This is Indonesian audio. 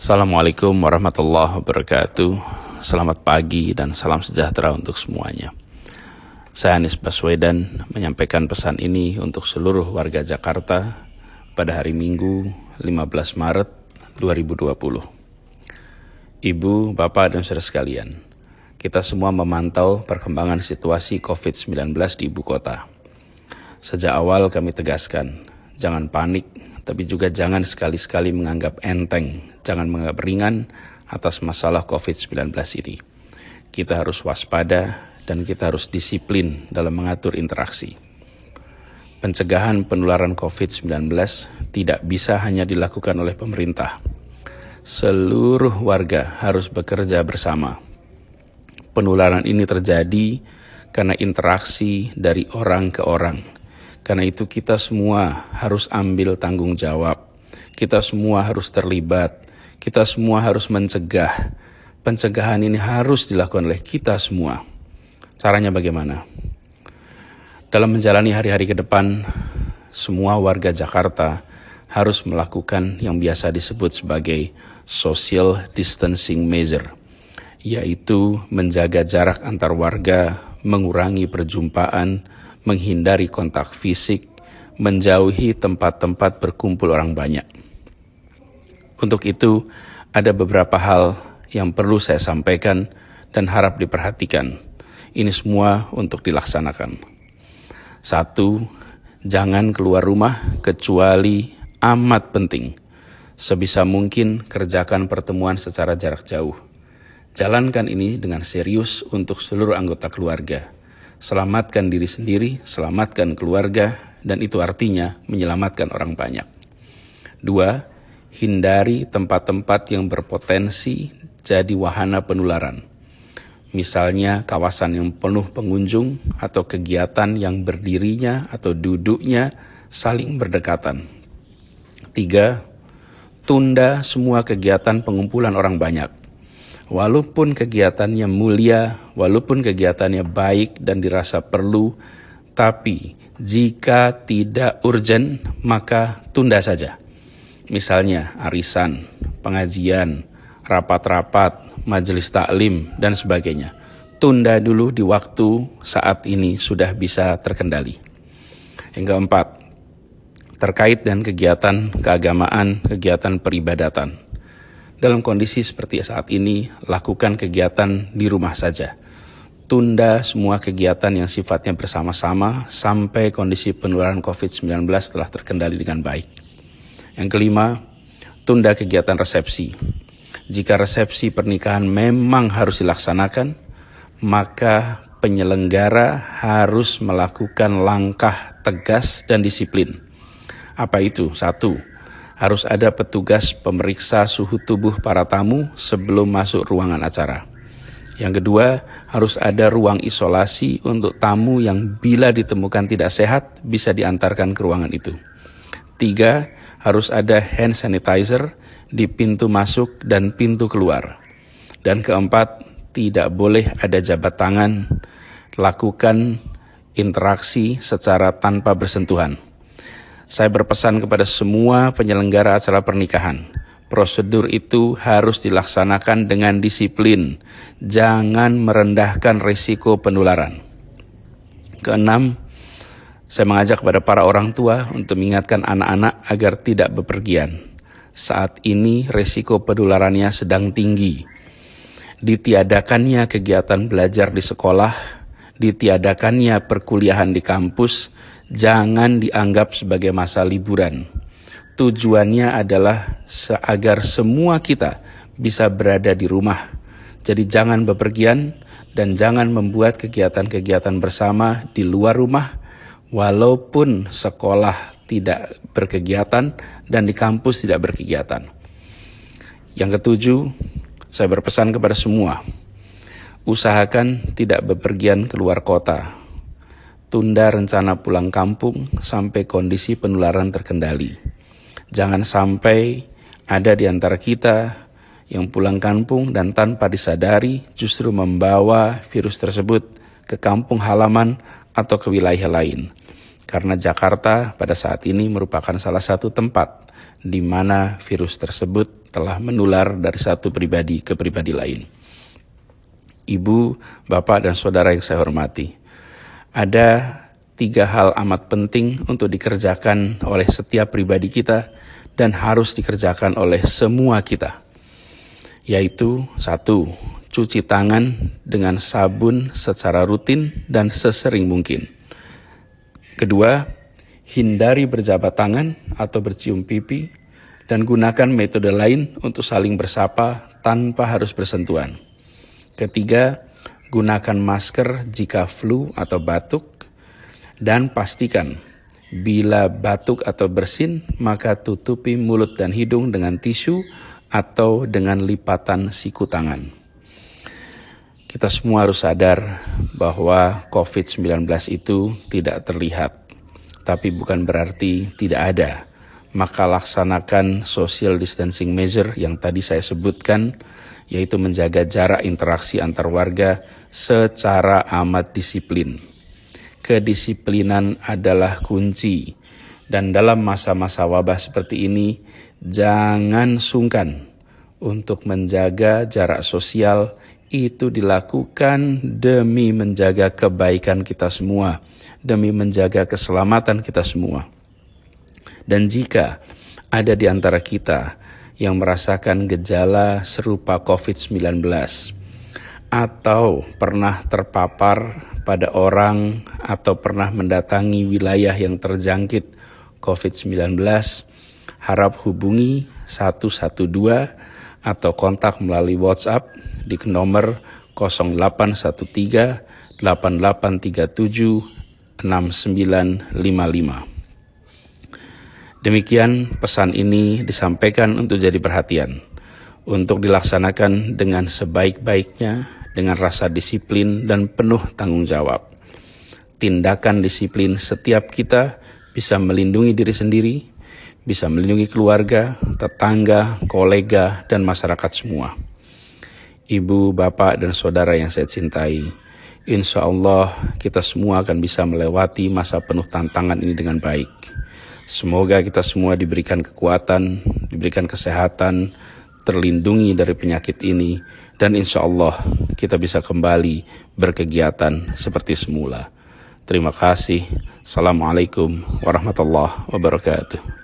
Assalamualaikum warahmatullahi wabarakatuh. Selamat pagi dan salam sejahtera untuk semuanya. Saya Anies Baswedan menyampaikan pesan ini untuk seluruh warga Jakarta pada hari Minggu 15 Maret 2020. Ibu, Bapak, dan saudara sekalian, kita semua memantau perkembangan situasi COVID-19 di ibu kota. Sejak awal kami tegaskan, jangan panik, tapi juga jangan sekali-sekali menganggap enteng, jangan menganggap ringan atas masalah COVID-19 ini. Kita harus waspada dan kita harus disiplin dalam mengatur interaksi. Pencegahan penularan COVID-19 tidak bisa hanya dilakukan oleh pemerintah. Seluruh warga harus bekerja bersama. Penularan ini terjadi karena interaksi dari orang ke orang. Karena itu kita semua harus ambil tanggung jawab. Kita semua harus terlibat. Kita semua harus mencegah. Pencegahan ini harus dilakukan oleh kita semua. Caranya bagaimana? Dalam menjalani hari-hari ke depan, semua warga Jakarta harus melakukan yang biasa disebut sebagai social distancing measure, yaitu menjaga jarak antar warga, mengurangi perjumpaan, menghindari kontak fisik, menjauhi tempat-tempat berkumpul orang banyak. Untuk itu, ada beberapa hal yang perlu saya sampaikan dan harap diperhatikan. Ini semua untuk dilaksanakan. 1. Jangan keluar rumah kecuali amat penting. Sebisa mungkin kerjakan pertemuan secara jarak jauh. Jalankan ini dengan serius untuk seluruh anggota keluarga. Selamatkan diri sendiri, selamatkan keluarga, dan itu artinya menyelamatkan orang banyak. 2. Hindari tempat-tempat yang berpotensi jadi wahana penularan. Misalnya kawasan yang penuh pengunjung atau kegiatan yang berdirinya atau duduknya saling berdekatan. 3. Tunda semua kegiatan pengumpulan orang banyak. Walaupun kegiatannya mulia, walaupun kegiatannya baik dan dirasa perlu, tapi jika tidak urgent, maka tunda saja. Misalnya arisan, pengajian, rapat-rapat, majelis taklim, dan sebagainya. Tunda dulu di waktu saat ini sudah bisa terkendali. Yang keempat, terkait dengan kegiatan keagamaan, kegiatan peribadatan. Dalam kondisi seperti saat ini, lakukan kegiatan di rumah saja. Tunda semua kegiatan yang sifatnya bersama-sama sampai kondisi penularan COVID-19 telah terkendali dengan baik. Yang kelima, tunda kegiatan resepsi. Jika resepsi pernikahan memang harus dilaksanakan, maka penyelenggara harus melakukan langkah tegas dan disiplin. Apa itu? 1. Harus ada petugas pemeriksa suhu tubuh para tamu sebelum masuk ruangan acara. Yang kedua, harus ada ruang isolasi untuk tamu yang bila ditemukan tidak sehat bisa diantarkan ke ruangan itu. 3. Harus ada hand sanitizer di pintu masuk dan pintu keluar. Dan keempat, tidak boleh ada jabat tangan, lakukan interaksi secara tanpa bersentuhan. Saya berpesan kepada semua penyelenggara acara pernikahan. Prosedur itu harus dilaksanakan dengan disiplin. Jangan merendahkan risiko penularan. Keenam, saya mengajak kepada para orang tua untuk mengingatkan anak-anak agar tidak bepergian. Saat ini risiko penularannya sedang tinggi. Ditiadakannya kegiatan belajar di sekolah, ditiadakannya perkuliahan di kampus, jangan dianggap sebagai masa liburan. Tujuannya adalah agar semua kita bisa berada di rumah. Jadi jangan bepergian dan jangan membuat kegiatan-kegiatan bersama di luar rumah, walaupun sekolah tidak berkegiatan dan di kampus tidak berkegiatan. Yang ketujuh, saya berpesan kepada semua, usahakan tidak bepergian keluar kota. Tunda rencana pulang kampung sampai kondisi penularan terkendali. Jangan sampai ada di antara kita yang pulang kampung dan tanpa disadari justru membawa virus tersebut ke kampung halaman atau ke wilayah lain. Karena Jakarta pada saat ini merupakan salah satu tempat di mana virus tersebut telah menular dari satu pribadi ke pribadi lain. Ibu, bapak, dan saudara yang saya hormati, ada 3 hal amat penting untuk dikerjakan oleh setiap pribadi kita dan harus dikerjakan oleh semua kita, yaitu 1. Cuci tangan dengan sabun secara rutin dan sesering mungkin. 2. Hindari berjabat tangan atau bercium pipi dan gunakan metode lain untuk saling bersapa tanpa harus bersentuhan. 3. Gunakan masker jika flu atau batuk dan pastikan bila batuk atau bersin maka tutupi mulut dan hidung dengan tisu atau dengan lipatan siku tangan. Kita semua harus sadar bahwa COVID-19 itu tidak terlihat, tapi bukan berarti tidak ada. Maka laksanakan social distancing measure yang tadi saya sebutkan, yaitu menjaga jarak interaksi antar warga secara amat disiplin. Kedisiplinan adalah kunci, dan dalam masa-masa wabah seperti ini, jangan sungkan untuk menjaga jarak sosial. Itu dilakukan demi menjaga kebaikan kita semua, demi menjaga keselamatan kita semua. Dan jika ada di antara kita yang merasakan gejala serupa COVID-19 atau pernah terpapar pada orang atau pernah mendatangi wilayah yang terjangkit COVID-19, harap hubungi 112 atau kontak melalui WhatsApp di nomor 0813 8837 6955. Demikian pesan ini disampaikan untuk jadi perhatian, untuk dilaksanakan dengan sebaik-baiknya, dengan rasa disiplin dan penuh tanggung jawab. Tindakan disiplin setiap kita bisa melindungi diri sendiri, bisa melindungi keluarga, tetangga, kolega, dan masyarakat semua. Ibu, bapak, dan saudara yang saya cintai, insya Allah kita semua akan bisa melewati masa penuh tantangan ini dengan baik. Semoga kita semua diberikan kekuatan, diberikan kesehatan, terlindungi dari penyakit ini, dan insya Allah kita bisa kembali berkegiatan seperti semula. Terima kasih. Assalamualaikum warahmatullahi wabarakatuh.